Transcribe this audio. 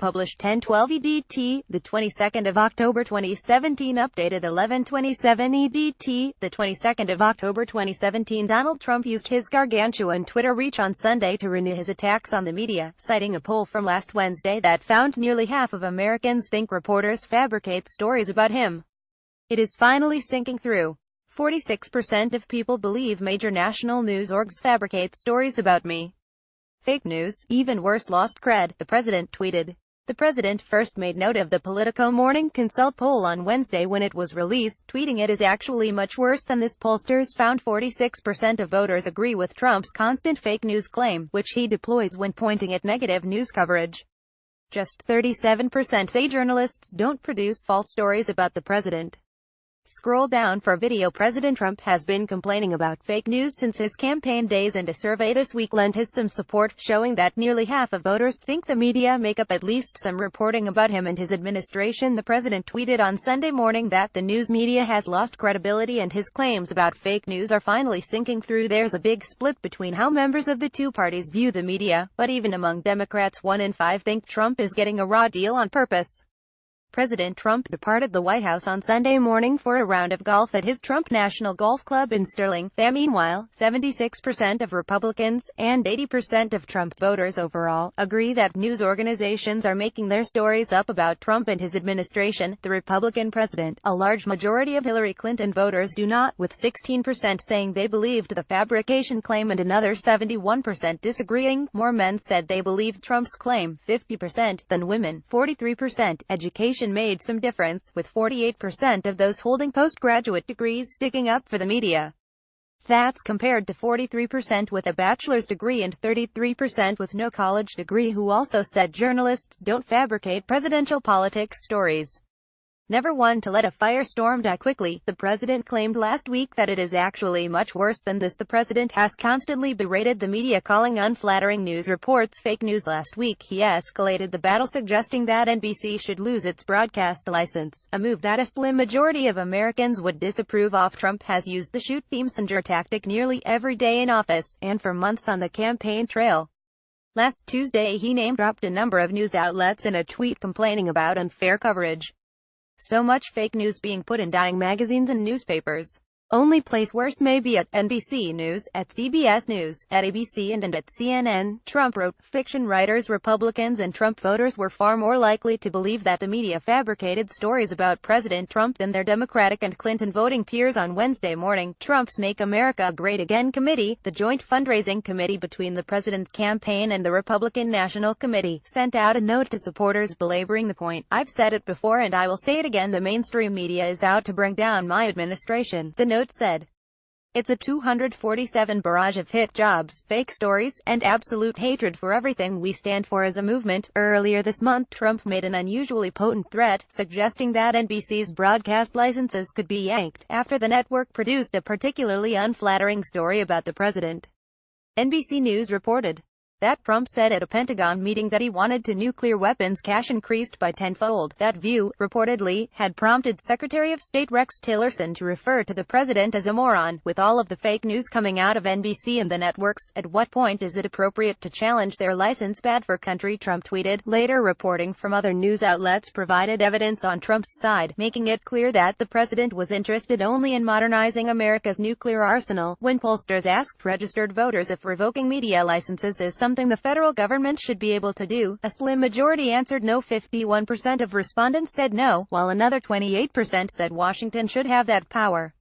published 10:12 EDT, the 22nd of October 2017, updated 11:27 EDT, the 22nd of October 2017. Donald Trump used his gargantuan Twitter reach on Sunday to renew his attacks on the media, citing a poll from last Wednesday that found nearly half of Americans think reporters fabricate stories about him. It is finally sinking through. 46% of people believe major national news orgs fabricate stories about me. Fake news, even worse, lost cred, the president tweeted. The president first made note of the Politico Morning Consult poll on Wednesday when it was released, tweeting, "It is actually much worse than this. Pollsters found 46% of voters agree with Trump's constant fake news claim, which he deploys when pointing at negative news coverage. Just 37% say journalists don't produce false stories about the president." Scroll down for video. President Trump has been complaining about fake news since his campaign days, and a survey this week lent him some support, showing that nearly half of voters think the media make up at least some reporting about him and his administration. The president tweeted on Sunday morning that the news media has lost credibility and his claims about fake news are finally sinking through. There's a big split between how members of the two parties view the media, but even among Democrats, 1 in 5 think Trump is getting a raw deal on purpose. President Trump departed the White House on Sunday morning for a round of golf at his Trump National Golf Club in Sterling. Meanwhile, 76% of Republicans, and 80% of Trump voters overall, agree that news organizations are making their stories up about Trump and his administration, the Republican president. A large majority of Hillary Clinton voters do not, with 16% saying they believed the fabrication claim and another 71% disagreeing. More men said they believed Trump's claim, 50%, than women, 43%. Education made some difference, with 48% of those holding postgraduate degrees sticking up for the media. That's compared to 43% with a bachelor's degree and 33% with no college degree, who also said journalists don't fabricate presidential politics stories. Never one to let a firestorm die quickly, the president claimed last week that it is actually much worse than this. The president has constantly berated the media, calling unflattering news reports fake news. Last week he escalated the battle, suggesting that NBC should lose its broadcast license, a move that a slim majority of Americans would disapprove of. Trump has used the shoot the messenger tactic nearly every day in office, and for months on the campaign trail. Last Tuesday he name-dropped a number of news outlets in a tweet complaining about unfair coverage. So much fake news being put in dying magazines and newspapers. Only place worse may be at NBC News, at CBS News, at ABC and at CNN, Trump wrote. Fiction writers, Republicans and Trump voters were far more likely to believe that the media fabricated stories about President Trump than their Democratic and Clinton voting peers on Wednesday morning. Trump's Make America Great Again Committee, the joint fundraising committee between the president's campaign and the Republican National Committee, sent out a note to supporters belaboring the point. "I've said it before and I will say it again, the mainstream media is out to bring down my administration," the note said. "It's a 247 barrage of hit jobs, fake stories, and absolute hatred for everything we stand for as a movement." Earlier this month, Trump made an unusually potent threat, suggesting that NBC's broadcast licenses could be yanked after the network produced a particularly unflattering story about the president. NBC News reported that Trump said at a Pentagon meeting that he wanted to nuclear weapons cache increased by tenfold. That view, reportedly, had prompted Secretary of State Rex Tillerson to refer to the president as a moron. With all of the fake news coming out of NBC and the networks, at what point is it appropriate to challenge their license? Bad for country, Trump tweeted. Later reporting from other news outlets provided evidence on Trump's side, making it clear that the president was interested only in modernizing America's nuclear arsenal. When pollsters asked registered voters if revoking media licenses is something the federal government should be able to do, a slim majority answered no. 51% of respondents said no, while another 28% said Washington should have that power.